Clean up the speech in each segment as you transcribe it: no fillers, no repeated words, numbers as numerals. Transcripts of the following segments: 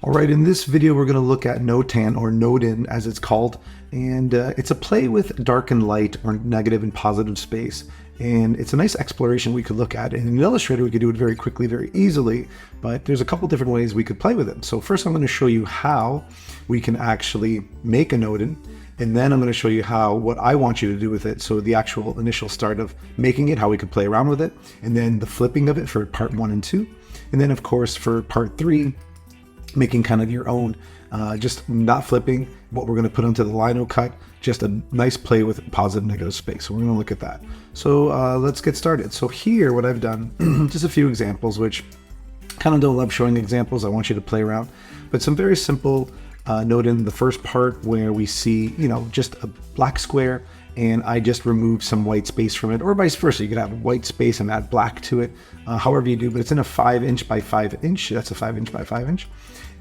All right, in this video, we're going to look at Notan, or Notan as it's called, and it's a play with dark and light, or negative and positive space. And it's a nice exploration we could look at. And in Illustrator, we could do it very quickly, very easily, but there's a couple different ways we could play with it. So first, I'm going to show you how we can actually make a Notan, and then I'm going to show you what I want you to do with it. So the actual initial start of making it, how we could play around with it, and then the flipping of it for part 1 and 2. And then, of course, for part 3, making kind of your own, just not flipping what we're going to put onto the lino cut, just a nice play with positive negative space. So we're going to look at that. So let's get started. So here, what I've done, just a few examples, which kind of don't love showing examples. I want you to play around, but some very simple note in the first part where we see, just a black square, and I just removed some white space from it, or vice versa. You could have white space and add black to it, however you do, but it's in a 5" by 5". That's a 5" by 5".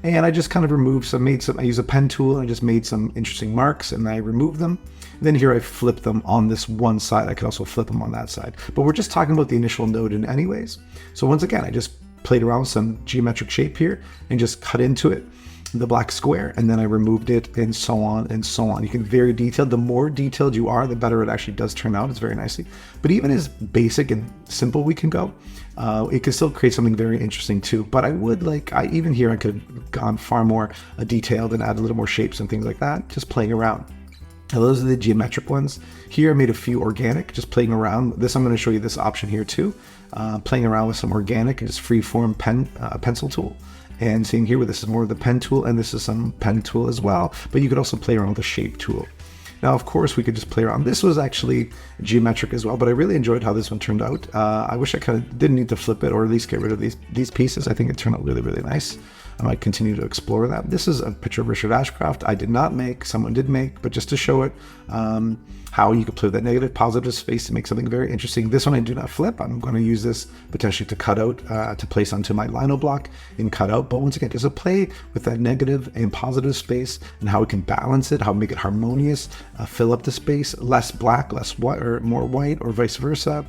And I just kind of removed I use a pen tool and I just made some interesting marks and I removed them. Then here I flip them on this one side. I could also flip them on that side, but we're just talking about the initial node in anyways. So once again, I just played around with some geometric shape here and just cut into it, the black square, and then I removed it, and so on and so on. You can very detailed. The more detailed you are, the better it actually does turn out. It's very nicely. But even as basic and simple we can go, it can still create something very interesting too. But even here I could have gone far more detailed and add a little more shapes and things like that, just playing around. Now, those are the geometric ones. Here I made a few organic, just playing around. I'm going to show you this option here too, playing around with some organic and just free-form pencil tool. And seeing here where this is more of the pen tool, and this is some pen tool as well, but you could also play around with the shape tool. Now, of course, we could just play around. This was actually geometric as well, but I really enjoyed how this one turned out. I wish I kind of didn't need to flip it, or at least get rid of these pieces. I think it turned out really, really nice. I might continue to explore that. This is a picture of Richard Ashcroft. I did not make, someone did make, but just to show it, how you could play with that negative, positive space to make something very interesting. This one I do not flip. I'm going to use this potentially to cut out, to place onto my lino block and cut out. But once again, just a play with that negative and positive space and how we can balance it, how we make it harmonious, fill up the space, less black, less white, or more white, or vice versa.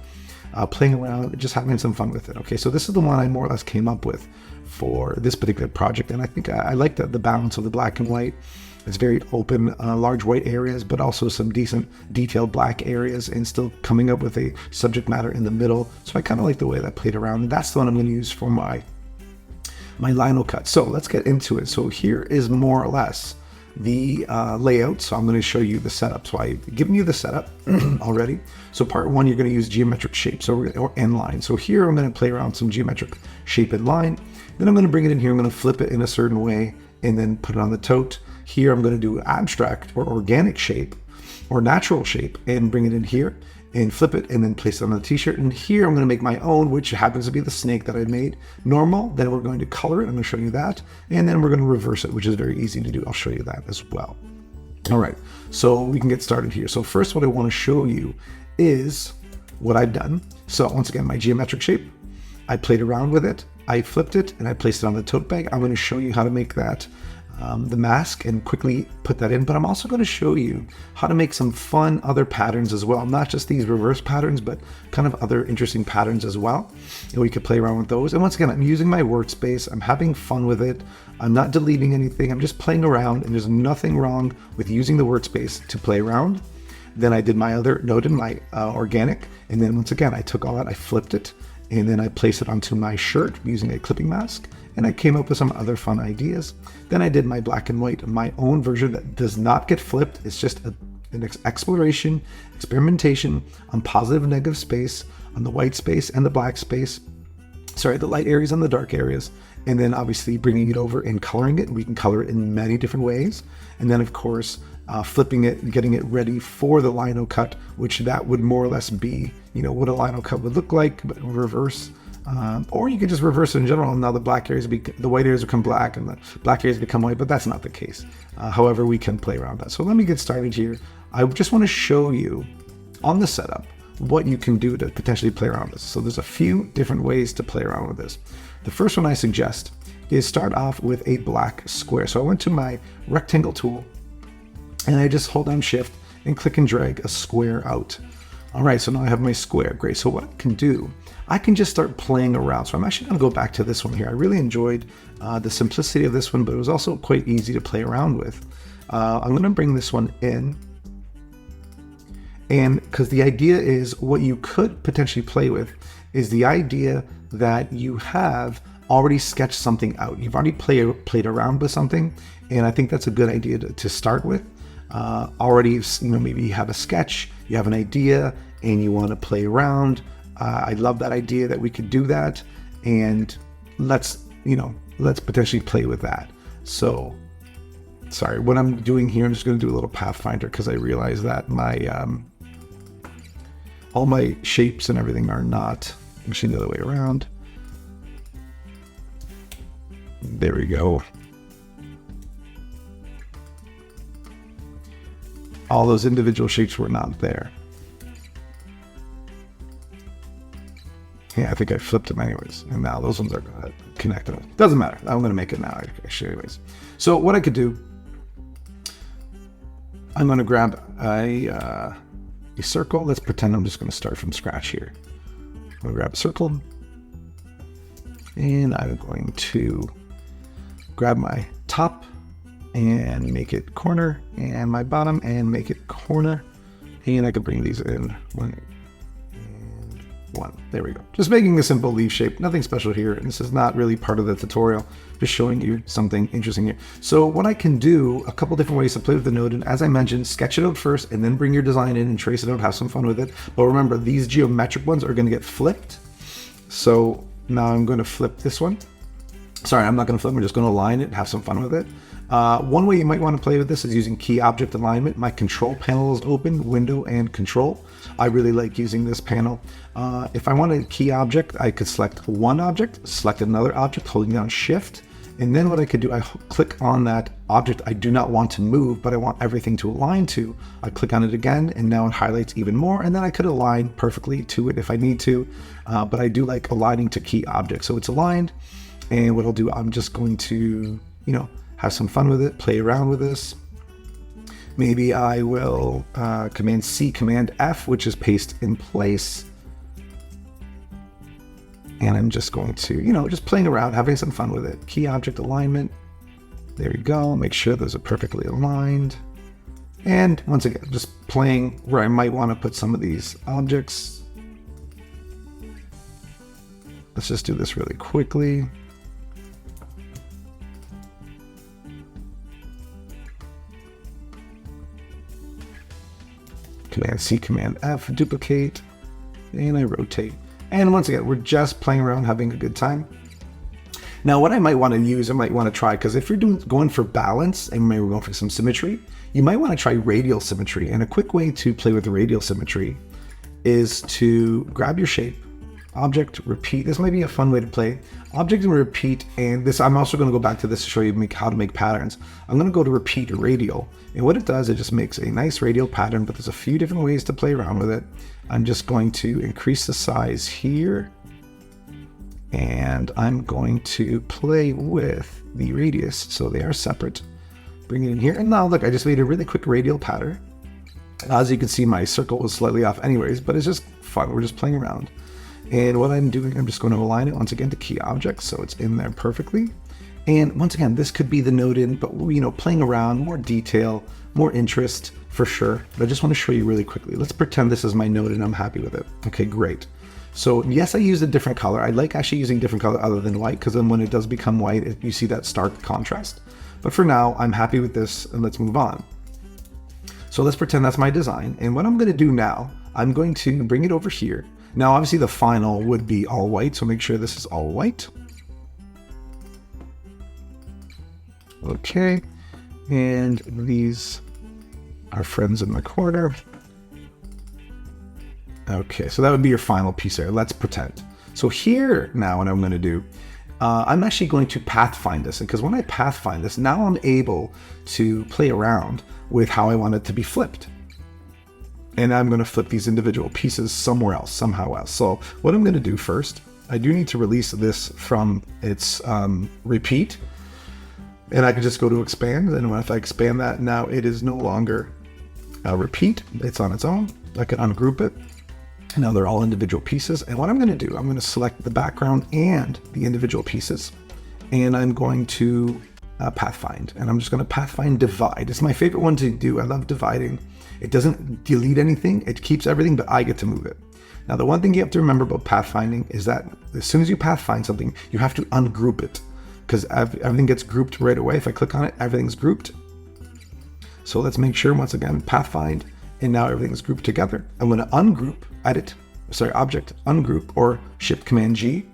Playing around, just having some fun with it. Okay, so this is the one I more or less came up with for this particular project, and I think I like the balance of the black and white. It's very open, large white areas, but also some decent detailed black areas, and still coming up with a subject matter in the middle. So I kind of like the way that played around, and that's the one I'm going to use for my lino cut. So let's get into it. So here is more or less the layout. So I'm going to show you the setup. So I've given you the setup already. So part 1, you're going to use geometric shape, or end line. So here I'm going to play around some geometric shape and line. Then I'm going to bring it in here. I'm going to flip it in a certain way and then put it on the tote. Here I'm going to do abstract or organic shape or natural shape and bring it in here and flip it and then place it on the t-shirt. And here I'm going to make my own, which happens to be the snake that I made normal. Then we're going to color it. I'm going to show you that. And then we're going to reverse it, which is very easy to do. I'll show you that as well. All right, so we can get started here. So first, what I want to show you is what I've done. So once again, my geometric shape, I played around with it. I flipped it and I placed it on the tote bag. I'm going to show you how to make that the mask and quickly put that in, but I'm also going to show you how to make some fun other patterns as well, not just these reverse patterns, but kind of other interesting patterns as well, and we could play around with those. And once again, I'm using my workspace. I'm having fun with it. I'm not deleting anything. I'm just playing around, and there's nothing wrong with using the workspace to play around. Then I did my other note in my organic, and then once again, I took all that, I flipped it, and then I placed it onto my shirt using a clipping mask, and I came up with some other fun ideas. Then I did my black and white, my own version that does not get flipped. It's just an exploration, experimentation on positive and negative space, on the white space and the black space. Sorry, the light areas and the dark areas. And then obviously bringing it over and coloring it. We can color it in many different ways. And then of course, flipping it and getting it ready for the lino cut, which that would more or less be, what a lino cut would look like, but in reverse. Or you could just reverse it in general, and now the white areas become black and the black areas become white, but that's not the case. However, we can play around that. So let me get started here. I just want to show you on the setup what you can do to potentially play around with this. So there's a few different ways to play around with this. The first one I suggest is start off with a black square. So I went to my rectangle tool and I just hold down shift and click and drag a square out. All right, so now I have my square. Great. So what I can do, I can just start playing around. So I'm actually going to go back to this one here. I really enjoyed the simplicity of this one, but it was also quite easy to play around with. I'm going to bring this one in. And because the idea is what you could potentially play with is the idea that you have already sketched something out. You've already played around with something. And I think that's a good idea to start with. Already, maybe you have a sketch, you have an idea, and you want to play around. I love that idea that we could do that. And let's potentially play with that. So, sorry, what I'm doing here, I'm just going to do a little Pathfinder because I realize that all my shapes and everything are not actually the other way around. There we go. All those individual shapes were not there. Yeah, I think I flipped them anyways. And now those ones are going to connect them. Doesn't matter. I'm going to make it now actually anyways. So what I could do, I'm going to grab a circle. Let's pretend I'm just going to start from scratch here. I'm going to grab a circle. And I'm going to grab my top and make it corner, and my bottom and make it corner. And I could bring these in 1 and 1. There we go. Just making a simple leaf shape. Nothing special here. And this is not really part of the tutorial. Just showing you something interesting here. So what I can do, a couple different ways to play with the Notan. As I mentioned, sketch it out first and then bring your design in and trace it out, have some fun with it. But remember, these geometric ones are going to get flipped. So now I'm going to flip this one. Sorry, I'm not going to flip. We're just going to align it and have some fun with it. One way you might want to play with this is using key object alignment. My control panel is open, window and control. I really like using this panel. If I want a key object, I could select one object, select another object, holding down shift. And then what I could do, I click on that object I do not want to move, but I want everything to align to. I click on it again, and now it highlights even more. And then I could align perfectly to it if I need to. But I do like aligning to key objects. So it's aligned. And what I'll do, I'm just going to, have some fun with it, play around with this. Maybe I will Command C, Command F, which is paste in place. And I'm just going to, just playing around, having some fun with it. Key object alignment. There we go. Make sure those are perfectly aligned. And once again, just playing where I might want to put some of these objects. Let's just do this really quickly. Command C, Command F, duplicate, and I rotate. And once again, we're just playing around, having a good time. Now, what I might want to use, I might want to try, because if you're going for balance and maybe we're going for some symmetry, you might want to try radial symmetry. And a quick way to play with radial symmetry is to grab your shape, object, repeat. This might be a fun way to play. Object and repeat, and this, I'm also going to go back to this to show you how to make patterns. I'm going to go to repeat radial, and what it does, it just makes a nice radial pattern, but there's a few different ways to play around with it. I'm just going to increase the size here, and I'm going to play with the radius, so they are separate. Bring it in here, and now look, I just made a really quick radial pattern. As you can see, my circle was slightly off anyways, but it's just fun. We're just playing around. And what I'm doing, I'm just going to align it once again to key objects, so it's in there perfectly. And once again, this could be the Notan, but playing around, more detail, more interest for sure. But I just want to show you really quickly. Let's pretend this is my Notan. I'm happy with it. Okay, great. So yes, I used a different color. I like actually using different color other than white, because then when it does become white, you see that stark contrast. But for now, I'm happy with this, and let's move on. So let's pretend that's my design. And what I'm going to do now, I'm going to bring it over here. Now, obviously the final would be all white, so make sure this is all white. Okay, and these are friends in the corner. Okay, so that would be your final piece there. Let's pretend. So here now what I'm going to do, I'm actually going to pathfind this, because when I pathfind this, now I'm able to play around with how I want it to be flipped. And I'm going to flip these individual pieces somewhere else, somehow else. So what I'm going to do first, I do need to release this from its repeat. And I can just go to expand. And if I expand that, now it is no longer a repeat. It's on its own. I can ungroup it. Now they're all individual pieces. And what I'm going to do, I'm going to select the background and the individual pieces. And I'm going to pathfind. And I'm just going to pathfind divide. It's my favorite one to do. I love dividing. It doesn't delete anything. It keeps everything, but I get to move it. Now, the one thing you have to remember about pathfinding is that as soon as you pathfind something, you have to ungroup it because everything gets grouped right away. If I click on it, everything's grouped. So let's make sure, once again, pathfind, and now everything's grouped together. I'm going to ungroup, object, ungroup, or Shift Command G.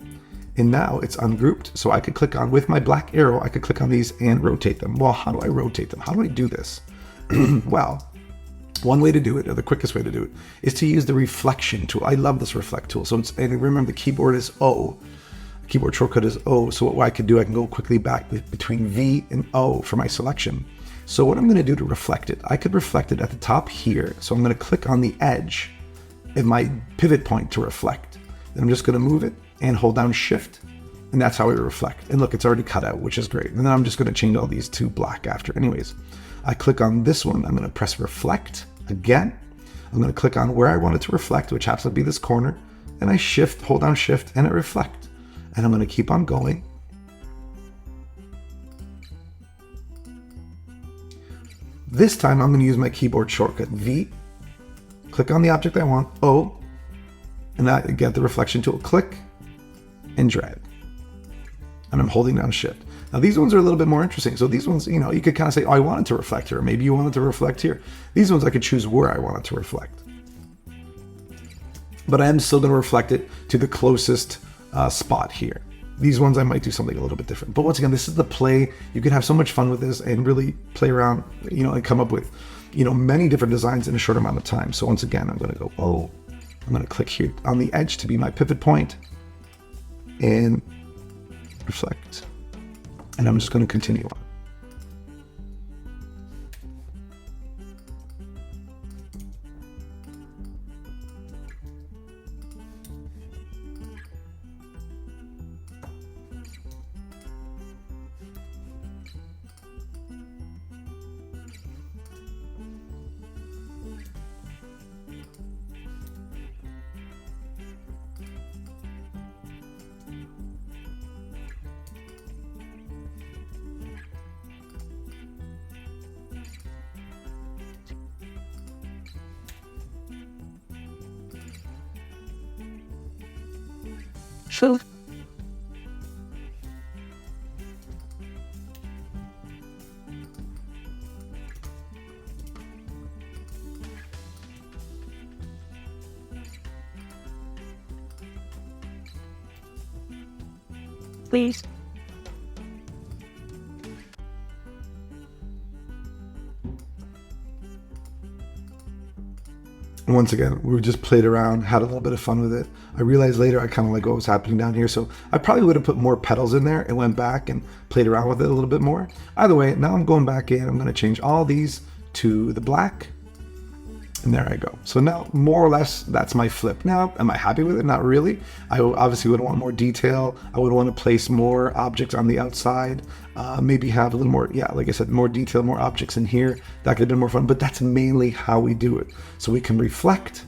And now it's ungrouped. So I could click on, with my black arrow, I could click on these and rotate them. Well, how do I rotate them? How do I do this? Well, one way to do it, or the quickest way to do it, is to use the reflection tool. I love this reflect tool. So and remember, the keyboard is O. The keyboard shortcut is O. So what I could do, I can go quickly back between V and O for my selection. So what I'm going to do to reflect it, I could reflect it at the top here. So I'm going to click on the edge of my pivot point to reflect. Then I'm just going to move it and hold down Shift. And that's how we reflect. And look, it's already cut out, which is great. And then I'm just going to change all these to black after. Anyways, I click on this one. I'm going to press reflect again. I'm going to click on where I want it to reflect, which happens to be this corner. And I hold down Shift, and it reflect. And I'm going to keep on going. This time I'm going to use my keyboard shortcut V, click on the object I want, O, and I get the reflection tool, click and drag. And I'm holding down Shift. Now these ones are a little bit more interesting. So these ones, you could kind of say, oh, I want it to reflect here. Maybe you want it to reflect here. These ones I could choose where I want it to reflect. But I am still going to reflect it to the closest spot here. These ones I might do something a little bit different. But once again, this is the play. You can have so much fun with this and really play around, and come up with, many different designs in a short amount of time. So once again, I'm going to go, I'm going to click here on the edge to be my pivot point and reflect. And I'm just going to continue on. Sure. Please. Once again, we just played around, had a little bit of fun with it. I realized later I kind of like what was happening down here, so I probably would have put more petals in there and went back and played around with it a little bit more. Either way, now I'm going back in. I'm going to change all these to the black, and there I go. So now, more or less, that's my flip. Now, am I happy with it? Not really. I obviously would want more detail. I would want to place more objects on the outside. Maybe have a little more, like I said, more detail, more objects in here. That could have been more fun, but that's mainly how we do it. So we can reflect,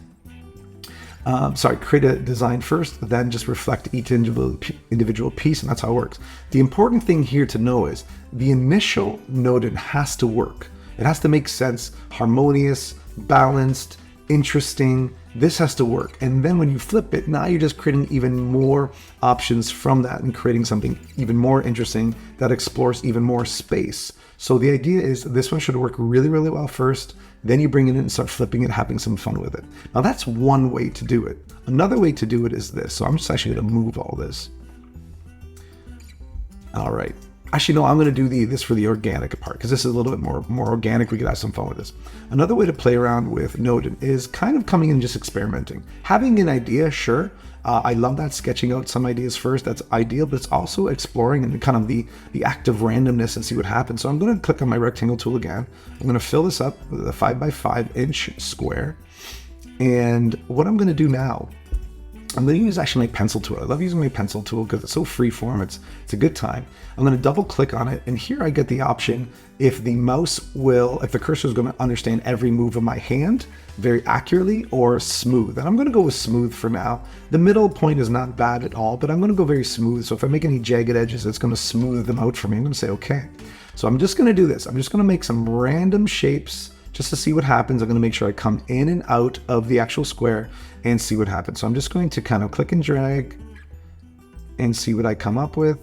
create a design first, then just reflect each individual piece, and that's how it works. The important thing here to know is the initial Notan has to work. It has to make sense, harmonious, balanced, interesting. This has to work. And then when you flip it, now you're just creating even more options from that and creating something even more interesting that explores even more space. So the idea is this one should work really, really well first. Then you bring it in and start flipping it, having some fun with it. Now that's one way to do it. Another way to do it is this. So I'm just actually going to move all this. All right. Actually, no, I'm going to do this for the organic part because this is a little bit more organic. We could have some fun with this. Another way to play around with Notan is kind of coming in and just experimenting. Having an idea, sure. I love that, sketching out some ideas first. That's ideal, but it's also exploring and kind of the act of randomness and see what happens. So I'm going to click on my rectangle tool again. I'm going to fill this up with a 5x5 inch square. And what I'm going to do now I'm going to use actually my pencil tool. I love using my pencil tool because it's so freeform. It's a good time. I'm going to double click on it, and here I get the option if the cursor is going to understand every move of my hand very accurately, or smooth. And I'm going to go with smooth for now. The middle point is not bad at all, but I'm going to go very smooth. So if I make any jagged edges, it's going to smooth them out for me. I'm going to say okay. So I'm just going to do this. I'm just going to make some random shapes just to see what happens. I'm going to make sure I come in and out of the actual square and see what happens. So I'm just going to kind of click and drag and see what I come up with.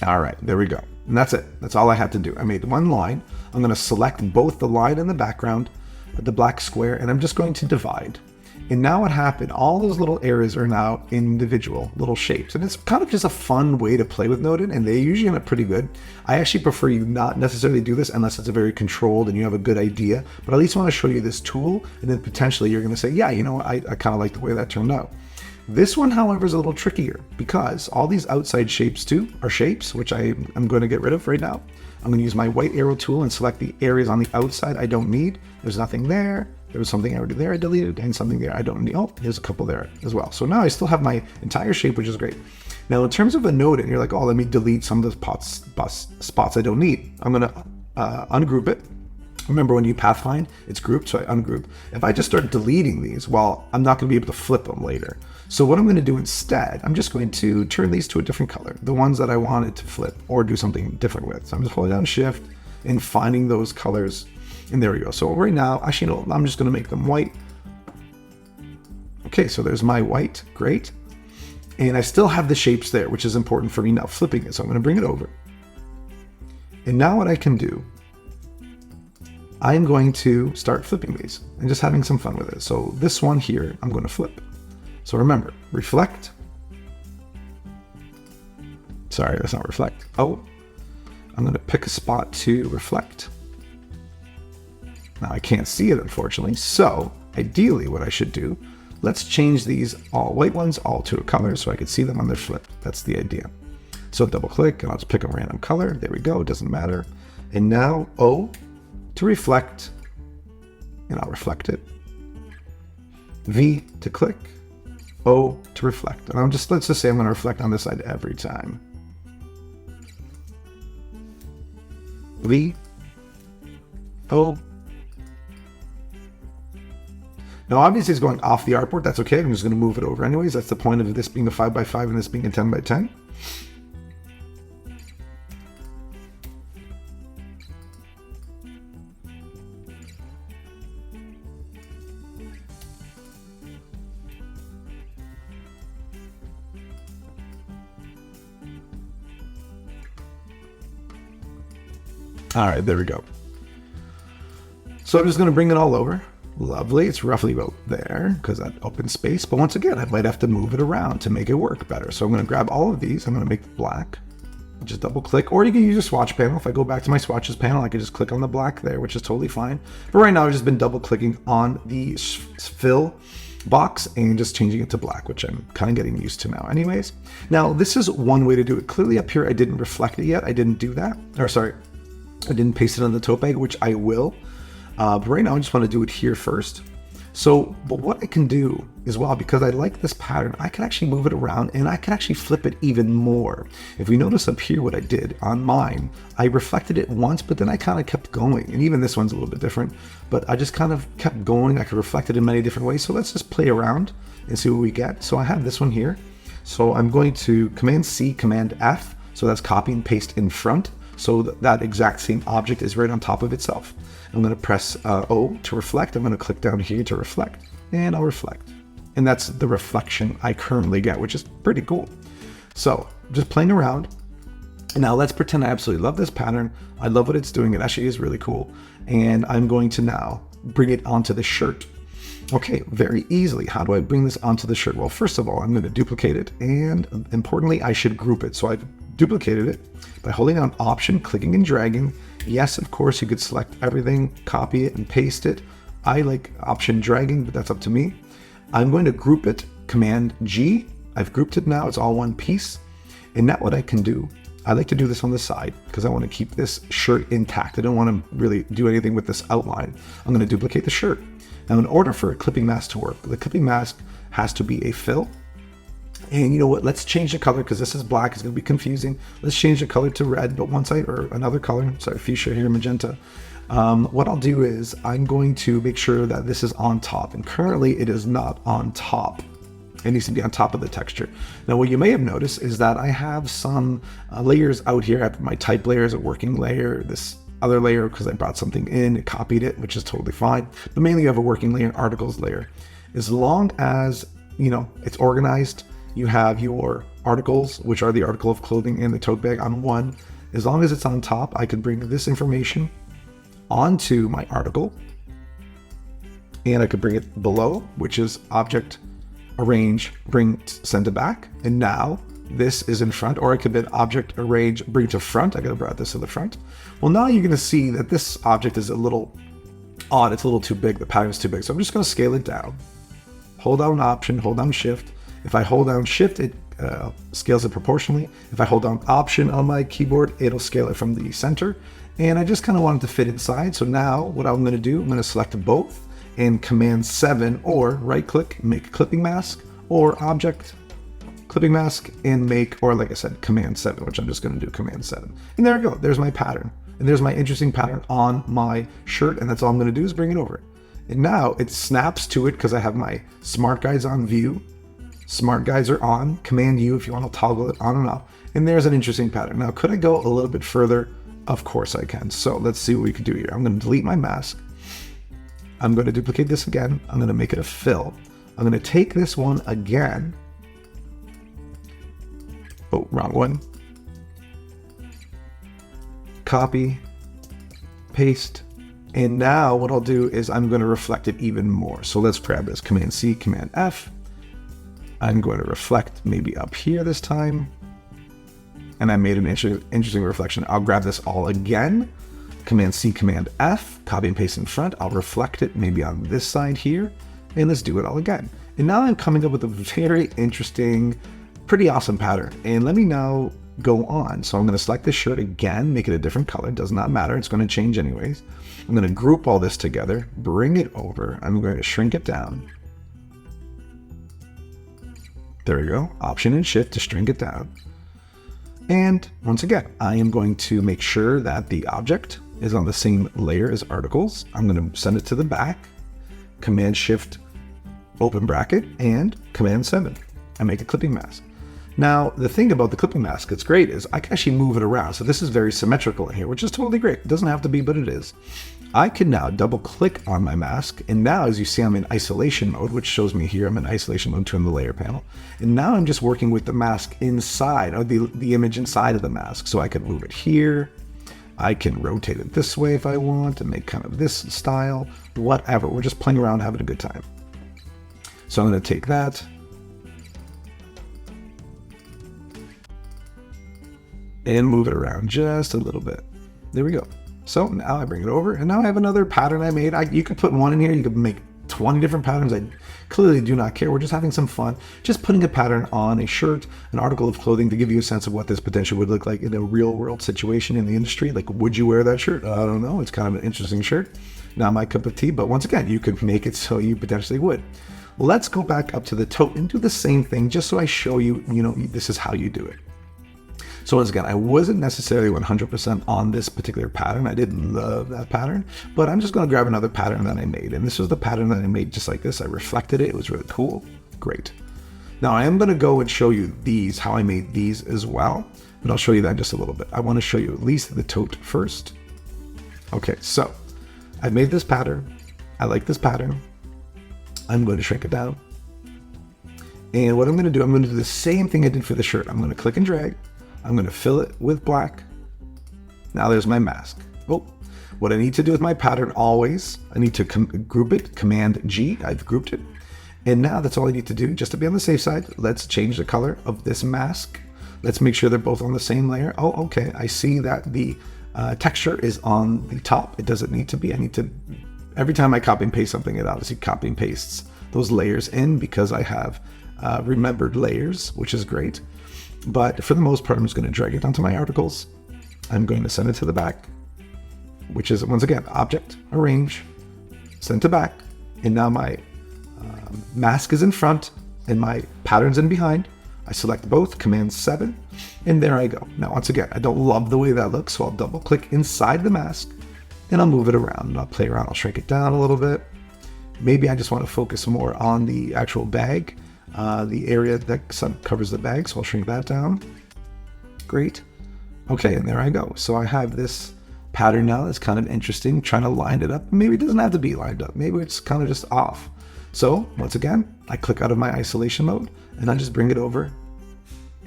All right, there we go. And that's it. That's all I have to do. I made one line. I'm going to select both the line and the background, the black square, and I'm just going to divide. And now what happened, all those little areas are now individual little shapes. And it's kind of just a fun way to play with Notan, and they usually end up pretty good. I actually prefer you not necessarily do this unless it's a very controlled and you have a good idea, but at least want to show you this tool, and then potentially you're going to say, yeah, you know what, I kind of like the way that turned out. This one, however, is a little trickier because all these outside shapes too are shapes, which I'm going to get rid of right now. I'm going to use my white arrow tool and select the areas on the outside I don't need. There's nothing there. There was something already there I deleted, and something there I don't need. Oh, there's a couple there as well. So now I still have my entire shape, which is great. Now, in terms of a Notan, you're like, oh, let me delete some of the spots I don't need. I'm going to ungroup it. Remember, when you pathfind, it's grouped, so I ungroup. If I just start deleting these, well, I'm not going to be able to flip them later. So what I'm going to do instead, I'm just going to turn these to a different color, the ones that I wanted to flip or do something different with. So I'm just holding down Shift and finding those colors. And there we go. So right now, actually, no, I'm just going to make them white. Okay, so there's my white. Great. And I still have the shapes there, which is important for me now flipping it. So I'm going to bring it over. And now what I can do, I'm going to start flipping these and just having some fun with it. So this one here, I'm going to flip. So remember, reflect. Sorry, that's not reflect. Oh, I'm going to pick a spot to reflect. Now I can't see it, unfortunately. So ideally what I should do, let's change these all white ones all to a color so I can see them on their flip. That's the idea. So double click and I'll just pick a random color. There we go. It doesn't matter. And now O to reflect, and I'll reflect it. V to click, O to reflect. And let's just say I'm going to reflect on this side every time. V, O. Now obviously it's going off the artboard. That's okay. I'm just going to move it over anyways. That's the point of this being a 5x5 and this being a 10x10. All right, there we go. So I'm just going to bring it all over. Lovely. It's roughly about there because that open space. But once again, I might have to move it around to make it work better. So I'm going to grab all of these. I'm going to make it black. Just double click, or you can use your swatch panel. If I go back to my swatches panel, I can just click on the black there, which is totally fine. But right now I've just been double clicking on the fill box and just changing it to black, which I'm kind of getting used to now anyways. Now this is one way to do it. Clearly up here I didn't reflect it yet. I didn't do that. Or sorry, I didn't paste it on the tote bag, which I will. But right now I just want to do it here first. But what I can do as well, because I like this pattern, I can actually move it around and I can actually flip it even more. If we notice up here what I did on mine, I reflected it once, but then I kind of kept going. And even this one's a little bit different, but I just kind of kept going. I could reflect it in many different ways. So let's just play around and see what we get. So I have this one here. So I'm going to Command C, Command F. So that's copy and paste in front. So that exact same object is right on top of itself. I'm going to press O to reflect. I'm going to click down here to reflect, and I'll reflect. And that's the reflection I currently get, which is pretty cool. So just playing around. And now let's pretend I absolutely love this pattern. I love what it's doing. It actually is really cool. And I'm going to now bring it onto the shirt. Okay, very easily. How do I bring this onto the shirt? Well, first of all, I'm going to duplicate it. And importantly, I should group it. So I've duplicated it by holding down Option, clicking and dragging. Yes, of course, you could select everything, copy it and paste it. I like Option dragging, but that's up to me. I'm going to group it, Command G. I've grouped it now. It's all one piece. And now what I can do, I like to do this on the side because I want to keep this shirt intact. I don't want to really do anything with this outline. I'm going to duplicate the shirt. Now, in order for a clipping mask to work, the clipping mask has to be a fill. And you know what? Let's change the color because this is black. It's going to be confusing. Let's change the color to red, but or another color. Sorry, fuchsia here, magenta. What I'll do is I'm going to make sure that this is on top. And currently it is not on top. It needs to be on top of the texture. Now, what you may have noticed is that I have some layers out here. I have my type layer as a working layer, this other layer because I brought something in, copied it, which is totally fine. But mainly you have a working layer and articles layer. As long as, you know, it's organized, you have your articles, which are the article of clothing and the tote bag on one. As long as it's on top, I can bring this information onto my article. And I could bring it below, which is object, arrange, bring, send to back. And now this is in front, or I could hit object, arrange, bring to front. I could have brought this to the front. Well, now you're going to see that this object is a little odd. It's a little too big. The pattern is too big. So I'm just going to scale it down. Hold down Option, hold down Shift. If I hold down Shift, it scales it proportionally. If I hold down Option on my keyboard, it'll scale it from the center. And I just kind of want it to fit inside. So now what I'm going to do, I'm going to select both and Command 7, or right click, make clipping mask, or object, clipping mask, and make, or like I said, Command 7, which I'm just going to do Command 7. And there we go. There's my pattern. And there's my interesting pattern on my shirt. And that's all I'm going to do is bring it over. And now it snaps to it because I have my smart guides on view. Smart guides are on. Command U if you want to toggle it on and off. And there's an interesting pattern. Now, could I go a little bit further? Of course I can. So let's see what we can do here. I'm going to delete my mask. I'm going to duplicate this again. I'm going to make it a fill. I'm going to take this one again. Oh, wrong one. Copy, paste. And now what I'll do is I'm going to reflect it even more. So let's grab this, Command C, Command F. I'm going to reflect maybe up here this time. And I made an interesting reflection. I'll grab this all again. Command C, Command F, copy and paste in front. I'll reflect it maybe on this side here. And let's do it all again. And now I'm coming up with a very interesting, pretty awesome pattern. And let me now go on. So I'm going to select this shirt again, make it a different color. It does not matter. It's going to change anyways. I'm going to group all this together, bring it over. I'm going to shrink it down. There we go. Option and Shift to shrink it down. And once again, I am going to make sure that the object is on the same layer as articles. I'm going to send it to the back, Command Shift, open bracket, and Command 7. I make a clipping mask. Now, the thing about the clipping mask that's great is I can actually move it around. So this is very symmetrical in here, which is totally great. It doesn't have to be, but it is. I can now double click on my mask. And now, as you see, I'm in isolation mode, which shows me here I'm in isolation mode to the layer panel. And now I'm just working with the mask inside, or the image inside of the mask. So I can move it here. I can rotate it this way if I want and make kind of this style, whatever. We're just playing around, having a good time. So I'm going to take that. And move it around just a little bit. There we go. So now I bring it over, and now I have another pattern I made. You could put one in here. You could make 20 different patterns. I clearly do not care. We're just having some fun. Just putting a pattern on a shirt, an article of clothing, to give you a sense of what this potentially would look like in a real world situation in the industry. Like, would you wear that shirt? I don't know. It's kind of an interesting shirt. Not my cup of tea, but once again, you could make it so you potentially would. Let's go back up to the tote and do the same thing, just so I show you, this is how you do it. So once again, I wasn't necessarily 100% on this particular pattern. I didn't love that pattern, but I'm just going to grab another pattern that I made. And this was the pattern that I made just like this. I reflected it. It was really cool. Great. Now I am going to go and show you these, how I made these as well, but I'll show you that in just a little bit. I want to show you at least the tote first. Okay, so I made this pattern. I like this pattern. I'm going to shrink it down. And what I'm going to do, I'm going to do the same thing I did for the shirt. I'm going to click and drag. I'm going to fill it with black. Now there's my mask. Oh, what I need to do with my pattern always, I need to group it, Command G, I've grouped it. And now that's all I need to do, just to be on the safe side. Let's change the color of this mask. Let's make sure they're both on the same layer. Oh, okay, I see that the texture is on the top. It doesn't need to be. I need to, every time I copy and paste something, it obviously copy and pastes those layers in because I have remembered layers, which is great. But for the most part, I'm just going to drag it onto my articles. I'm going to send it to the back, which is, once again, object, arrange, send to back. And now my mask is in front and my pattern's in behind. I select both, Command 7, and there I go. Now, once again, I don't love the way that looks, so I'll double click inside the mask and I'll move it around and I'll play around. I'll shrink it down a little bit. Maybe I just want to focus more on the actual bag, the area that covers the bag, so I'll shrink that down. Great. Okay, and there I go. So I have this pattern now that's kind of interesting, trying to line it up. Maybe it doesn't have to be lined up. Maybe it's kind of just off. So once again, I click out of my isolation mode and I just bring it over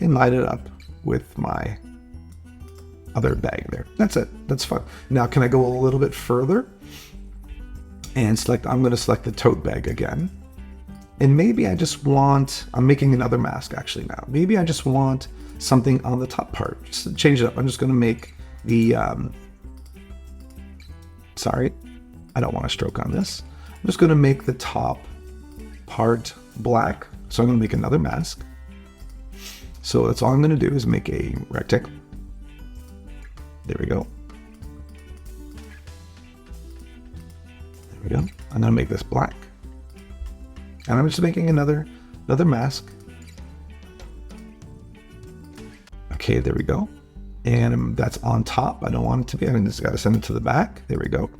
and line it up with my other bag there. That's it. That's fine. Now, can I go a little bit further and select, I'm going to select the tote bag again. And maybe I just want, I'm making another mask actually now. Maybe I just want something on the top part. Just to change it up. I'm just going to make the, sorry, I don't want a stroke on this. I'm just going to make the top part black. So I'm going to make another mask. So that's all I'm going to do is make a rectangle. There we go. There we go. I'm going to make this black. And I'm just making another mask. Okay, there we go. And that's on top. I don't want it to be. I just got to send it to the back. There we go.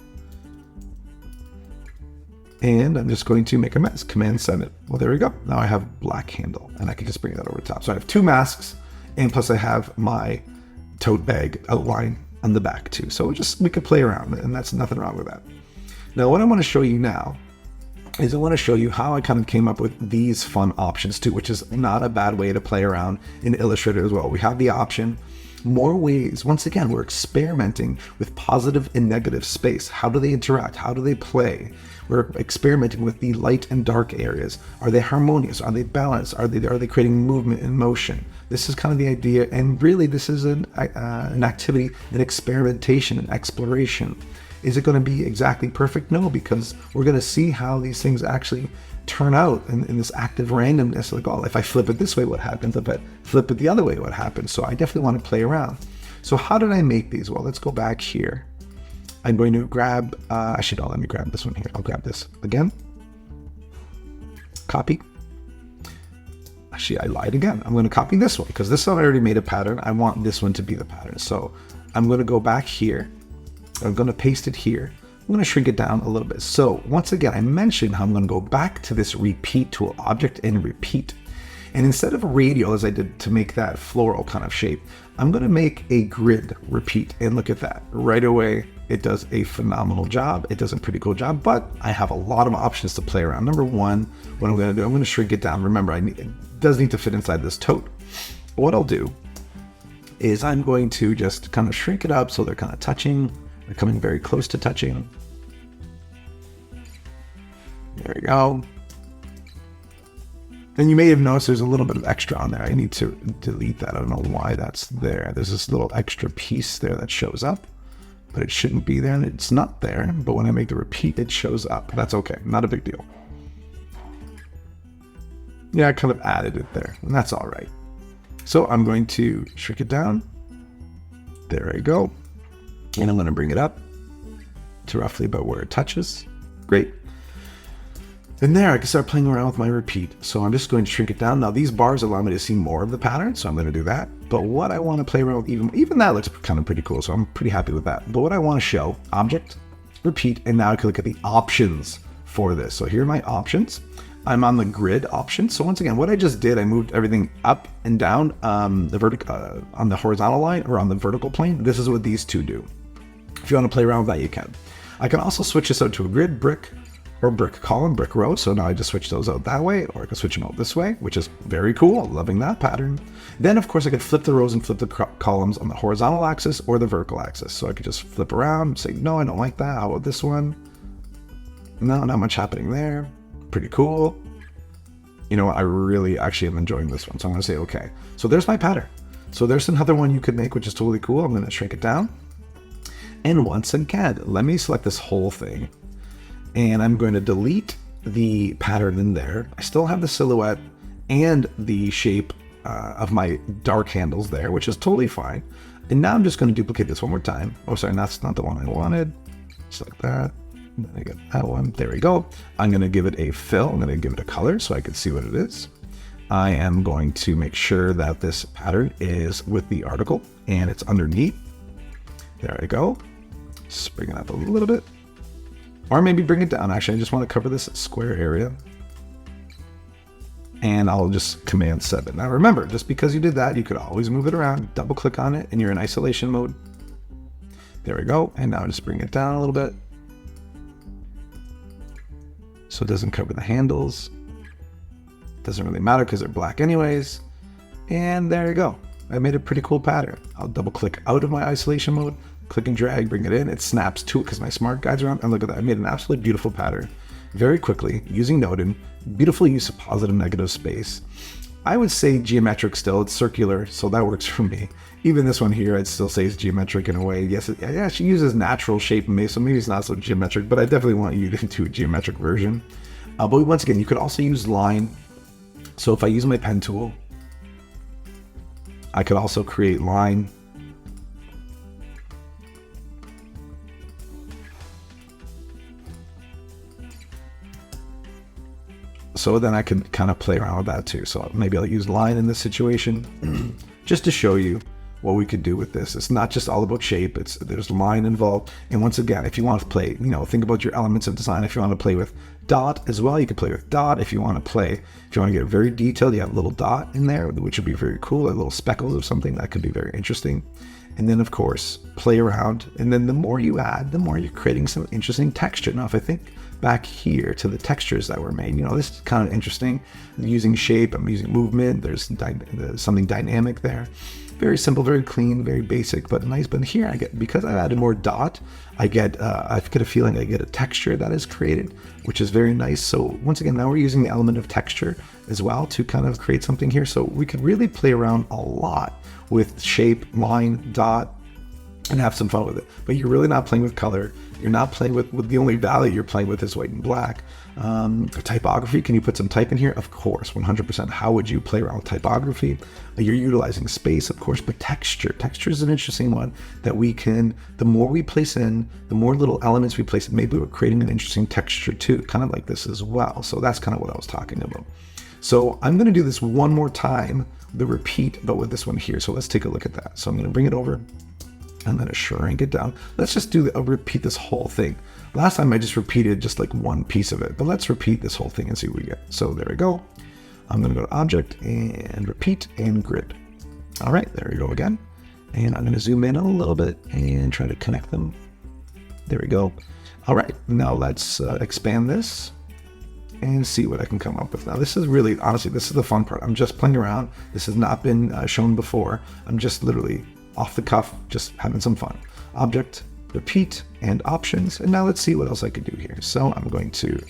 And I'm just going to make a mask. Command 7. Well, there we go. Now I have black handle, and I can just bring that over the top. So I have two masks, and plus I have my tote bag outline on the back too. So we could play around, and that's nothing wrong with that. Now, what I want to show you now is I want to show you how I kind of came up with these fun options too, which is not a bad way to play around in Illustrator as well. We have the option, more ways. Once again, we're experimenting with positive and negative space. How do they interact? How do they play? We're experimenting with the light and dark areas. Are they harmonious? Are they balanced? Are they creating movement and motion? This is kind of the idea, and really this is an activity, an experimentation, an exploration. Is it going to be exactly perfect? No, because we're going to see how these things actually turn out in this active randomness. Like, oh, if I flip it this way, what happens? If I flip it the other way, what happens? So I definitely want to play around. So how did I make these? Well, let's go back here. I'm going to grab, actually, no, let me grab this one here. I'll grab this again. Copy. Actually, I lied again. I'm going to copy this one because this one I already made a pattern. I want this one to be the pattern. So I'm going to go back here. I'm going to paste it here. I'm going to shrink it down a little bit. So once again, I mentioned how I'm going to go back to this repeat tool, object and repeat. And instead of a radial, as I did to make that floral kind of shape, I'm going to make a grid repeat. And look at that. Right away, it does a phenomenal job. It does a pretty cool job, but I have a lot of options to play around. Number one, what I'm going to do, I'm going to shrink it down. Remember, it does need to fit inside this tote. What I'll do is I'm going to just kind of shrink it up so they're kind of touching. They're coming very close to touching. There we go. And you may have noticed there's a little bit of extra on there. I need to delete that. I don't know why that's there. There's this little extra piece there that shows up, but it shouldn't be there, and it's not there. But when I make the repeat, it shows up. That's okay. Not a big deal. Yeah, I kind of added it there, and that's all right. So I'm going to shrink it down. There I go. And I'm going to bring it up to roughly about where it touches. Great. And there I can start playing around with my repeat. So I'm just going to shrink it down. Now these bars allow me to see more of the pattern, so I'm going to do that. But what I want to play around with, even that looks kind of pretty cool, so I'm pretty happy with that. But what I want to show, object, repeat, and now I can look at the options for this. So here are my options. I'm on the grid option. So once again, what I just did, I moved everything up and down on the horizontal line or on the vertical plane. This is what these two do. If you want to play around with that, you can. I can also switch this out to a grid, brick, or brick column, brick row. So now I just switch those out that way, or I can switch them out this way, which is very cool. Loving that pattern. Then of course I could flip the rows and flip the columns on the horizontal axis or the vertical axis. So I could just flip around, say, no, I don't like that. How about this one? No, not much happening there. Pretty cool. You know what? I really actually am enjoying this one. So I'm going to say, okay. So there's my pattern. So there's another one you could make, which is totally cool. I'm going to shrink it down. And once again, let me select this whole thing. And I'm going to delete the pattern in there. I still have the silhouette and the shape of my dark handles there, which is totally fine. And now I'm just going to duplicate this one more time. Oh, sorry, that's not the one I wanted. Just like that. And then I get that one. There we go. I'm going to give it a fill. I'm going to give it a color so I can see what it is. I am going to make sure that this pattern is with the article and it's underneath. There I go. Just bring it up a little bit. Or maybe bring it down. Actually, I just want to cover this square area. And I'll just Command 7. Now remember, just because you did that, you could always move it around, double click on it, and you're in isolation mode. There we go. And now just bring it down a little bit. So it doesn't cover the handles. Doesn't really matter because they're black anyways. And there you go. I made a pretty cool pattern. I'll double click out of my isolation mode, click and drag, bring it in. It snaps to it because my smart guides are on. And look at that. I made an absolutely beautiful pattern very quickly using Notan. Beautiful use of positive negative space. I would say geometric still. It's circular, so that works for me. Even this one here, I'd still say it's geometric in a way. Yes, it actually uses natural shape in me, so maybe it's not so geometric, but I definitely want you to do a geometric version. But once again, you could also use line. So if I use my pen tool, I could also create line. So then I could kind of play around with that too. So maybe I'll use line in this situation just to show you what we could do with this. It's not just all about shape. There's line involved. And once again, if you want to play, think about your elements of design. If you want to play with dot as well, you can play with dot. If you want to get very detailed, you have a little dot in there, which would be very cool. A little speckles of something that could be very interesting. And then of course, play around. And then the more you add, the more you're creating some interesting texture. Now, if I think back here to the textures that were made, this is kind of interesting. I'm using shape, I'm using movement. There's something dynamic there. Very simple, very clean, very basic, but nice. But here because I've added more dot, I get a feeling I get a texture that is created, which is very nice. So once again, now we're using the element of texture as well to kind of create something here. So we could really play around a lot with shape, line, dot, and have some fun with it. But you're really not playing with color. You're not playing with the only value you're playing with is white and black. Typography, can you put some type in here? Of course, 100%. How would you play around with typography? You're utilizing space, of course, but texture. Texture is an interesting one that we can, the more we place in, the more little elements we place in, maybe we're creating an interesting texture too, kind of like this as well. So that's kind of what I was talking about. So I'm going to do this one more time, the repeat, but with this one here. So let's take a look at that. So I'm going to bring it over. I'm going to shrink it down. Let's just repeat this whole thing. Last time I just repeated just like one piece of it, but let's repeat this whole thing and see what we get. So there we go. I'm going to go to Object and Repeat and Grid. All right, there we go again. And I'm going to zoom in a little bit and try to connect them. There we go. All right, now let's expand this and see what I can come up with. Now this is really, honestly, this is the fun part. I'm just playing around. This has not been shown before. I'm just literally off the cuff, just having some fun. Object, Repeat, and Options. And now let's see what else I could do here. So I'm going to,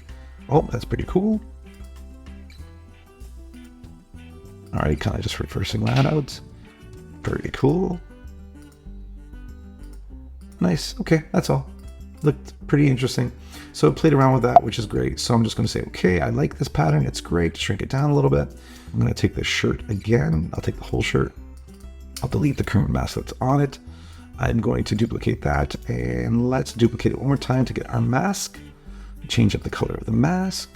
oh, that's pretty cool. All right, kind of just reversing that out. Very cool. Nice, okay, that's all. Looked pretty interesting. So I played around with that, which is great. So I'm just gonna say, okay, I like this pattern, it's great. Shrink it down a little bit. I'm gonna take this shirt again. I'll take the whole shirt. I'll delete the current mask that's on it. I'm going to duplicate that, and let's duplicate it one more time to get our mask. Change up the color of the mask.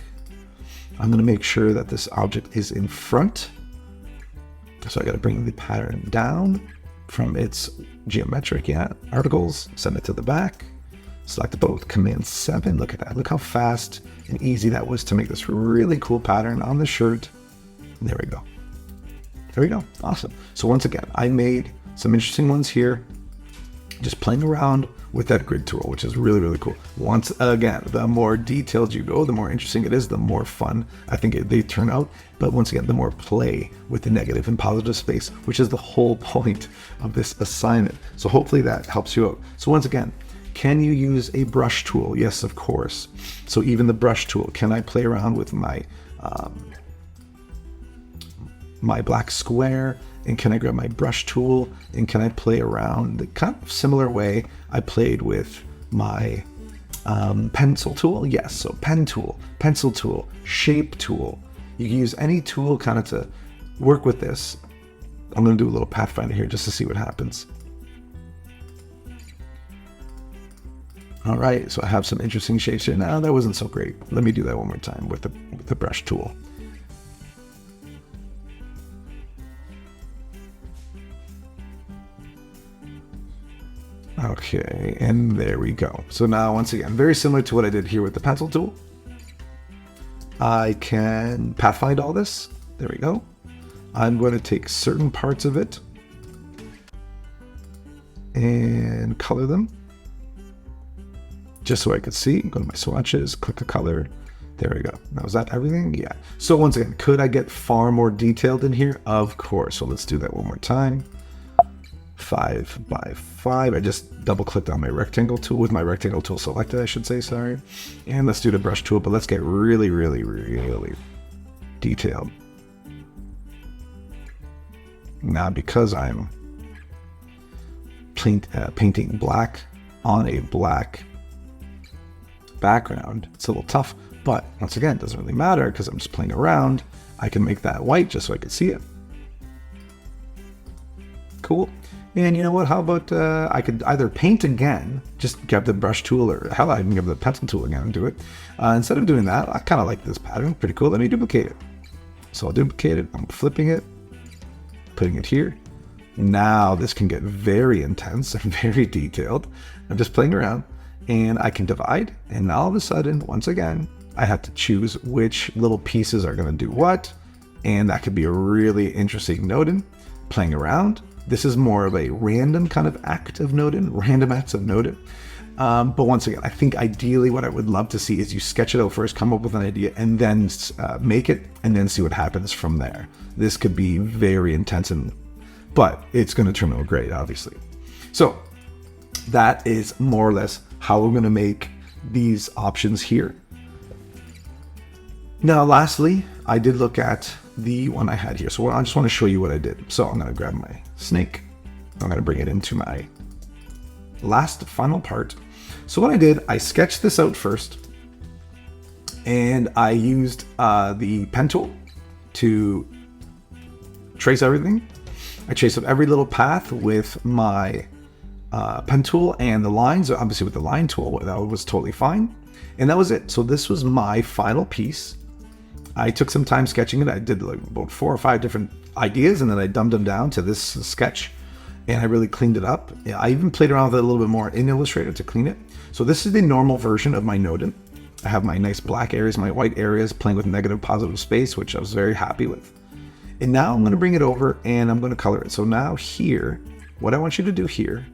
I'm going to make sure that this object is in front. So I got to bring the pattern down from its geometric, articles, send it to the back. Select both, Command 7. Look at that. Look how fast and easy that was to make this really cool pattern on the shirt. And there we go. There we go. Awesome. So once again, I made some interesting ones here, just playing around with that grid tool, which is really, really cool. Once again, the more detailed you go, the more interesting it is, the more fun I think they turn out. But once again, the more play with the negative and positive space, which is the whole point of this assignment. So hopefully that helps you out. So once again, can you use a brush tool? Yes, of course. So even the brush tool, can I play around with my my black square, and can I grab my brush tool and can I play around the kind of similar way I played with my pencil tool? Yes, so pen tool, pencil tool, shape tool. You can use any tool kind of to work with this I'm going to do a little pathfinder here just to see what happens. All right, so I have some interesting shapes here. Now that wasn't so great. Let me do that one more time with the brush tool. Okay, and there we go. So now, once again, very similar to what I did here with the pencil tool. I can pathfind all this. There we go. I'm going to take certain parts of it and color them. Just so I could see, go to my swatches, click a color. There we go. Now, is that everything? Yeah. So once again, could I get far more detailed in here? Of course. So let's do that one more time. 5 by 5. I just double clicked on my rectangle tool with my rectangle tool selected, I should say, sorry. And let's do the brush tool, but let's get really, really, really detailed. Now, because I'm painting black on a black background, it's a little tough, but once again, it doesn't really matter because I'm just playing around. I can make that white just so I can see it. Cool. And you know what, how about I could either paint again, just grab the brush tool, or hell, I can grab the pencil tool again and do it. Instead of doing that, I kind of like this pattern, pretty cool. Let me duplicate it. So I'll duplicate it, I'm flipping it, putting it here. Now this can get very intense and very detailed. I'm just playing around, and I can divide, and all of a sudden, once again, I have to choose which little pieces are going to do what, and that could be a really interesting Notan. Playing around, this is more of a random kind of act of Notan, random acts of Notan. But once again, I think ideally what I would love to see is you sketch it out first, come up with an idea, and then make it, and then see what happens from there. This could be very intense, but it's going to turn out great, obviously. So that is more or less how we're going to make these options here. Now, lastly, I did look at the one I had here. So I just want to show you what I did. So I'm going to grab my snake. I'm going to bring it into my last final part. So what I did, I sketched this out first, and I used the pen tool to trace everything. I traced out every little path with my pen tool, and the lines, obviously with the line tool, that was totally fine. And that was it. So this was my final piece. I took some time sketching it. I did like about 4 or 5 different ideas, and then I dumbed them down to this sketch, and I really cleaned it up. I even played around with it a little bit more in Illustrator to clean it. So this is the normal version of my Notan. I have my nice black areas, my white areas, playing with negative, positive space, which I was very happy with. And now I'm going to bring it over and I'm going to color it. So now here, what I want you to do here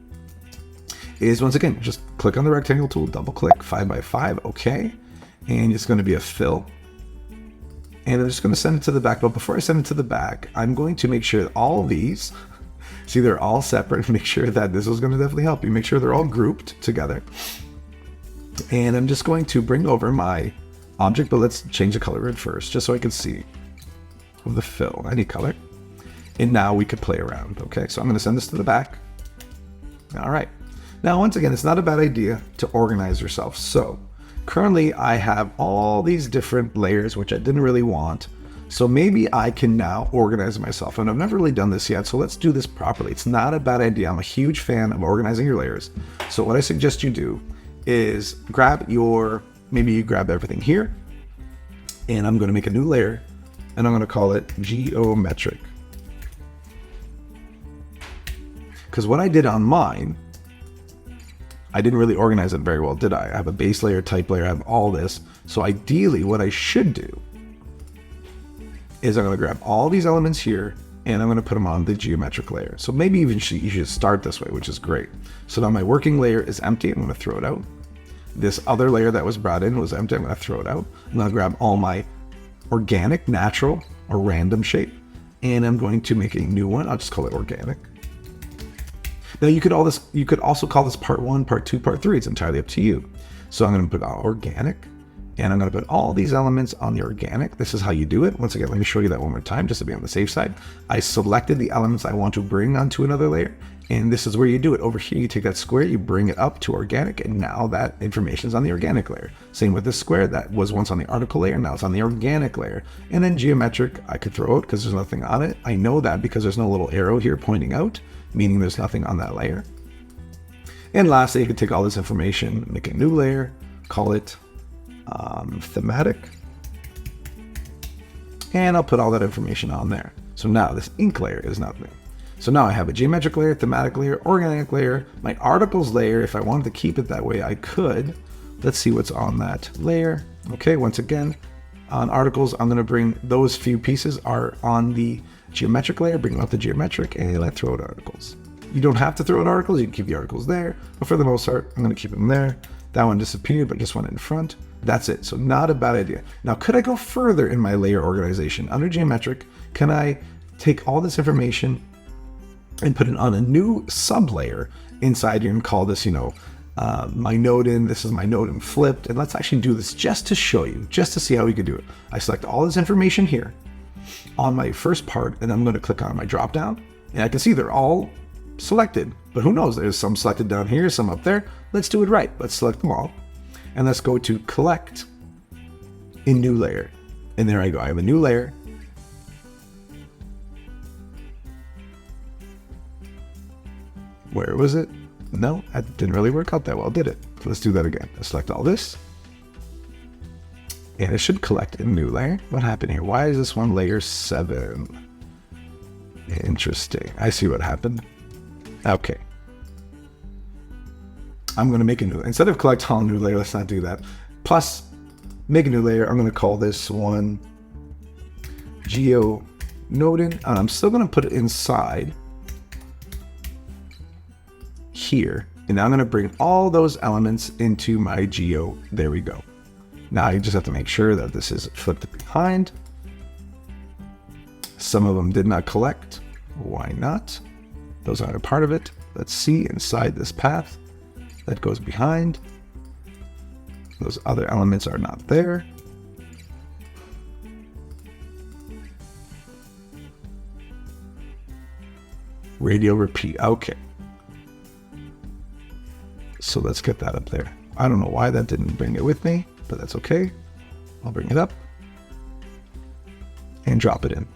is, once again, just click on the rectangle tool, double click, 5 by 5, okay. And it's going to be a fill. And I'm just going to send it to the back. But before I send it to the back, I'm going to make sure that all these, see, they're all separate. Make sure that this is going to definitely help you. Make sure they're all grouped together. And I'm just going to bring over my object, but let's change the color of it first, just so I can see the fill, any color. And now we could play around. Okay, so I'm going to send this to the back. All right. Now, once again, it's not a bad idea to organize yourself. So currently I have all these different layers, which I didn't really want. So maybe I can now organize myself. And I've never really done this yet, so let's do this properly. It's not a bad idea. I'm a huge fan of organizing your layers. So what I suggest you do is maybe you grab everything here, and I'm going to make a new layer, and I'm going to call it geometric. Because what I did on mine, I didn't really organize it very well, did I? I have a base layer, type layer, I have all this. So ideally, what I should do is I'm going to grab all these elements here, and I'm going to put them on the geometric layer. So maybe even you should start this way, which is great. So now my working layer is empty. I'm going to throw it out. This other layer that was brought in was empty. I'm going to throw it out. I'm going to grab all my organic, natural, or random shape, and I'm going to make a new one. I'll just call it organic. Now you could also call this part 1, part 2, part 3. It's entirely up to you. So I'm going to put organic, and I'm going to put all these elements on the organic. This is how you do it. Once again, let me show you that one more time just to be on the safe side. I selected the elements I want to bring onto another layer, And this is where you do it. Over here, you take that square, you bring it up to organic, and now that information is on the organic layer. Same with this square, that was once on the article layer, now it's on the organic layer. And then geometric, I could throw out because there's nothing on it. I know that because there's no little arrow here pointing out, meaning there's nothing on that layer. And lastly, you can take all this information, make a new layer, call it thematic, and I'll put all that information on there. So now this ink layer is nothing. So now I have a geometric layer, thematic layer, organic layer, my articles layer. If I wanted to keep it that way, I could. Let's see what's on that layer. Okay, once again, on articles, I'm gonna bring those few pieces are on the geometric layer, bring them up to geometric, and let's throw out articles. You don't have to throw out articles, you can keep the articles there, but for the most part, I'm gonna keep them there. That one disappeared, but just went in front. That's it, so not a bad idea. Now, could I go further in my layer organization? Under geometric, can I take all this information and put it on a new sub-layer inside here and call this, my Notan, this is my Notan flipped, and let's actually do this just to show you, just to see how we could do it. I select all this information here on my first part, and I'm gonna click on my drop-down, and I can see they're all selected, but who knows, there's some selected down here, some up there. Let's do it right. Let's select them all, and let's go to collect in new layer. And there I go, I have a new layer. Where was it? No, that didn't really work out that well, did it? So let's do that again. Let's select all this, and it should collect in new layer. What happened here? Why is this one layer 7? Interesting, I see what happened. Okay, I'm going to make a new, instead of collect all new layer, let's not do that. Plus, make a new layer. I'm going to call this one Geo Notan, and I'm still going to put it inside here. And now I'm going to bring all those elements into my Geo. There we go. Now you just have to make sure that this is flipped behind. Some of them did not collect. Why not? Those aren't a part of it. Let's see inside this path that goes behind. Those other elements are not there. Radio repeat. Okay. So let's get that up there. I don't know why that didn't bring it with me, but that's okay. I'll bring it up and drop it in.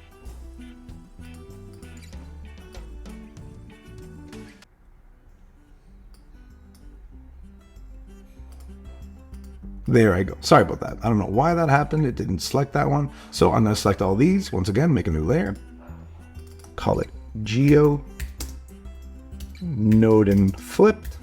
There I go. Sorry about that. I don't know why that happened. It didn't select that one. So I'm going to select all these. Once again, make a new layer. Call it Geo Notan flipped.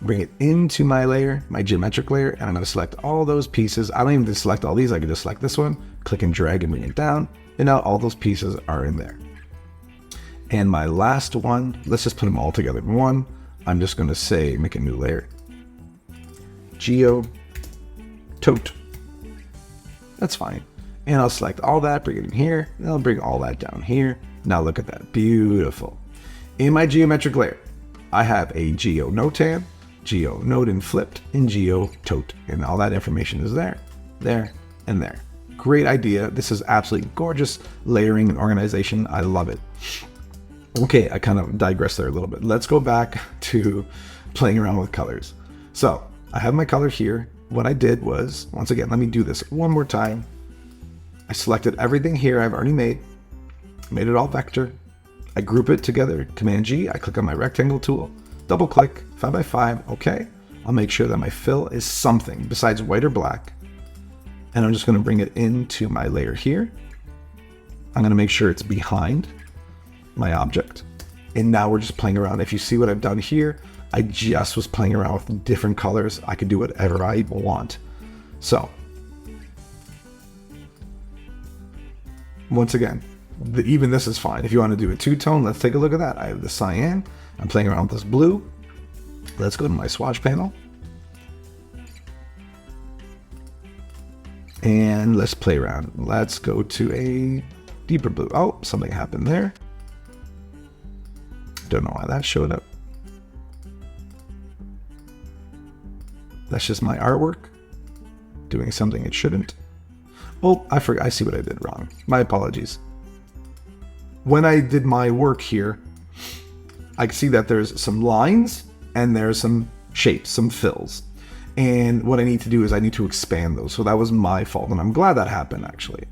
Bring it into my layer, my geometric layer, and I'm going to select all those pieces. I don't even need to select all these. I can just select this one, click and drag and bring it down. And now all those pieces are in there. And my last one, let's just put them all together in one. I'm just going to say, make a new layer. Geo Tote. That's fine. And I'll select all that, bring it in here, and I'll bring all that down here. Now look at that. Beautiful. In my geometric layer, I have a Geo Notan, Geo Notan flipped, and Geo Tote. And all that information is there, there, and there. Great idea. This is absolutely gorgeous layering and organization. I love it. Okay, I kind of digressed there a little bit. Let's go back to playing around with colors. So I have my color here. What I did was, once again, let me do this one more time. I selected everything here I've already made it all vector. I group it together, Command G, I click on my rectangle tool, double click, 5x5, okay. I'll make sure that my fill is something besides white or black. And I'm just gonna bring it into my layer here. I'm gonna make sure it's behind my object. And now we're just playing around. If you see what I've done here, I just was playing around with different colors. I could do whatever I want. So, once again, even this is fine. If you want to do a two-tone, let's take a look at that. I have the cyan. I'm playing around with this blue. Let's go to my swatch panel. And let's play around. Let's go to a deeper blue. Oh, something happened there. Don't know why that showed up. That's just my artwork doing something it shouldn't. Oh, I forgot. I see what I did wrong. My apologies. when I did my work here, I can see that there's some lines and there's some shapes, some fills. And what I need to do is I need to expand those. So that was my fault, and I'm glad that happened actually.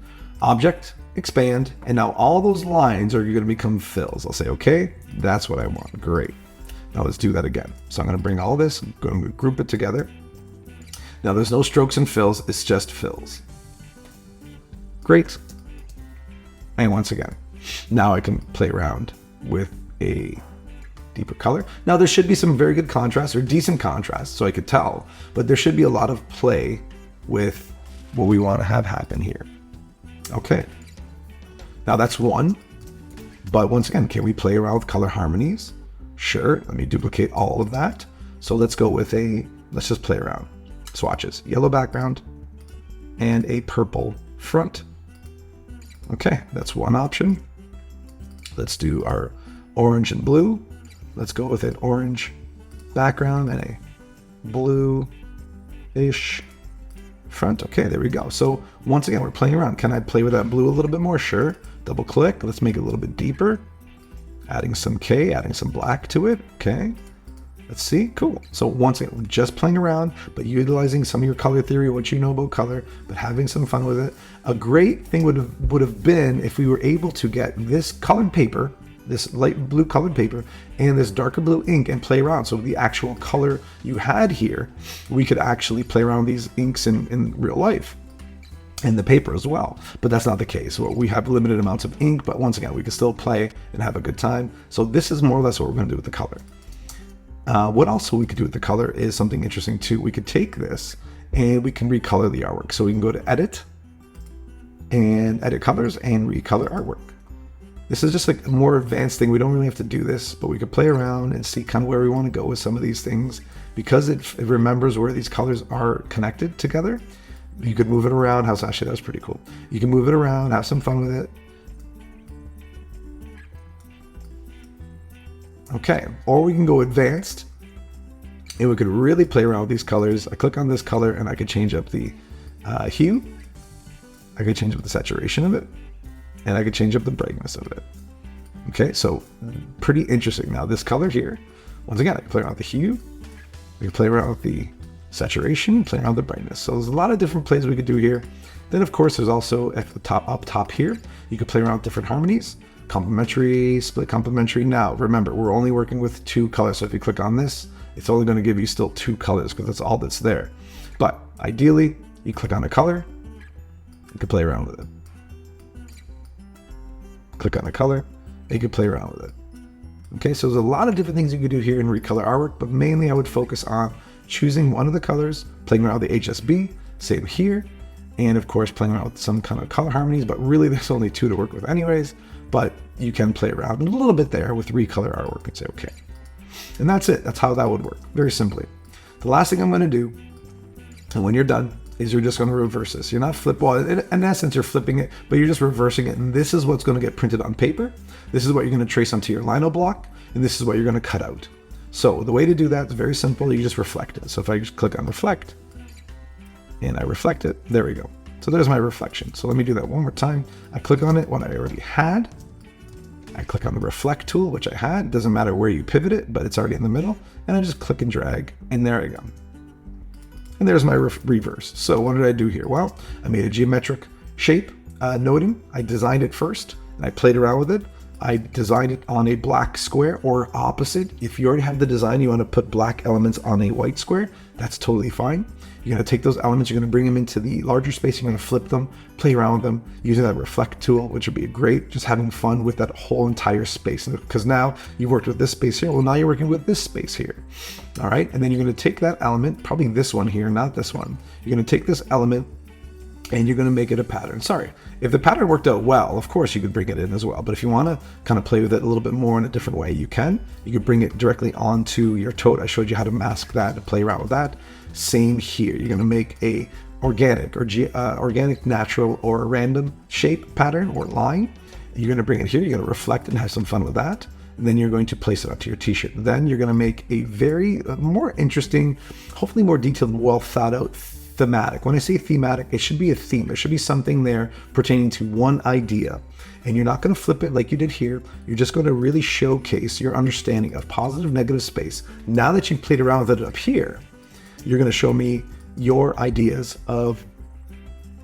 Object, expand, and now all those lines are going to become fills. I'll say, okay, that's what I want. Great. Now let's do that again. So I'm going to bring all this, I'm going to group it together. Now there's no strokes and fills, it's just fills. Great. And once again, now I can play around with a deeper color. Now there should be some very good contrast or decent contrast, so I could tell, but there should be a lot of play with what we want to have happen here. Okay. Now that's one, but once again, can we play around with color harmonies? Sure, let me duplicate all of that. So let's go with let's just play around. Swatches, yellow background and a purple front. Okay, that's one option. Let's do our orange and blue. Let's go with an orange background and a blue-ish front. Okay, there we go. So once again, we're playing around. Can I play with that blue a little bit more? Sure. Double click. Let's make it a little bit deeper. Adding some K, adding some black to it. Okay. Let's see. Cool. So once again, we're just playing around, but utilizing some of your color theory, what you know about color, but having some fun with it. A great thing would have been if we were able to get this colored paper, this light blue colored paper, and this darker blue ink and play around. So the actual color you had here, we could actually play around these inks in real life. And the paper as well, but that's not the case. Well, we have limited amounts of ink, but once again, we can still play and have a good time. So this is more or less what we're going to do with the color. What also we could do with the color is something interesting too. We could take this and we can recolor the artwork. So we can go to edit and edit colors and recolor artwork. This is just like a more advanced thing. We don't really have to do this, but we could play around and see kind of where we want to go with some of these things because it remembers where these colors are connected together. You could move it around. Actually, that was pretty cool. You can move it around, have some fun with it. Okay, or we can go advanced and we could really play around with these colors. I click on this color and I could change up the hue. I could change up the saturation of it, and I could change up the brightness of it. Okay, so pretty interesting. Now this color here, once again, I can play around with the hue. We can play around with the saturation, play around the brightness. So there's a lot of different plays we could do here. Then of course there's also at the top, up top here, you could play around with different harmonies, complementary, split complementary. Now remember, we're only working with two colors. So if you click on this, it's only going to give you still two colors because that's all that's there. But ideally, you click on a color, you can play around with it. Click on a color, and you can play around with it. Okay, so there's a lot of different things you could do here in recolor artwork, but mainly I would focus on choosing one of the colors, playing around with the HSB, same here, and of course playing around with some kind of color harmonies, but really there's only two to work with anyways, but you can play around a little bit there with recolor artwork and say, okay. And that's it, that's how that would work, very simply. The last thing I'm gonna do, and when you're done, is you're just gonna reverse this. You're not in essence, you're flipping it, but you're just reversing it, and this is what's gonna get printed on paper. This is what you're gonna trace onto your lino block, and this is what you're gonna cut out. So the way to do that is very simple. You just reflect it. So if I just click on reflect and I reflect it, there we go. So there's my reflection. So let me do that one more time. I click on it, what I already had. I click on the reflect tool, which I had. It doesn't matter where you pivot it, but it's already in the middle. And I just click and drag, and there I go. And there's my reverse. So what did I do here? Well, I made a geometric shape, Notan. I designed it first, and I played around with it. I designed it on a black square, or opposite. If you already have the design, you want to put black elements on a white square, that's totally fine. You're going to take those elements, you're going to bring them into the larger space, you're going to flip them, play around with them, using that reflect tool, which would be great, just having fun with that whole entire space. Because now you've worked with this space here, well now you're working with this space here. All right, and then you're going to take that element, probably this one here, not this one. You're going to take this element and you're going to make it a pattern. Sorry, if the pattern worked out well, of course you could bring it in as well, but if you want to kind of play with it a little bit more in a different way, you can. You could bring it directly onto your tote. I showed you how to mask that, to play around with that. Same here. You're going to make a organic or organic, natural, or random shape pattern or line. You're going to bring it here. You're going to reflect and have some fun with that. And then you're going to place it onto your t-shirt. Then you're going to make a very more interesting, hopefully more detailed, well thought out thematic. When I say thematic, it should be a theme. There should be something there pertaining to one idea. And you're not going to flip it like you did here. You're just going to really showcase your understanding of positive, negative space. Now that you've played around with it up here, you're going to show me your ideas of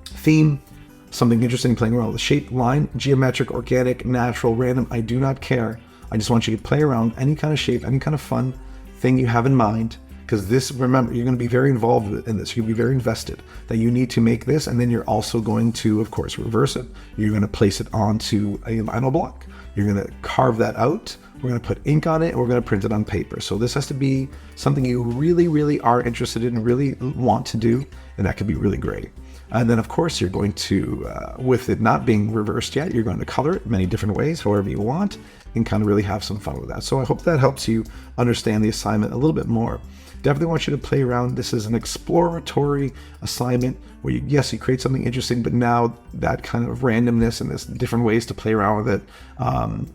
theme, something interesting playing around with shape, line, geometric, organic, natural, random. I do not care. I just want you to play around any kind of shape, any kind of fun thing you have in mind. Because this, remember, you're going to be very involved in this. You'll be very invested that you need to make this. And then you're also going to, of course, reverse it. You're going to place it onto a vinyl block. You're going to carve that out. We're going to put ink on it. And we're going to print it on paper. So this has to be something you really, really are interested in and really want to do. And that could be really great. And then, of course, you're going to, with it not being reversed yet, you're going to color it many different ways, however you want, and kind of really have some fun with that. So I hope that helps you understand the assignment a little bit more. Definitely want you to play around. This is an exploratory assignment where yes, you create something interesting, but now that kind of randomness and there's different ways to play around with it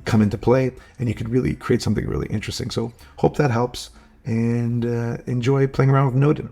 come into play, and you could really create something really interesting. So hope that helps, and enjoy playing around with Notan.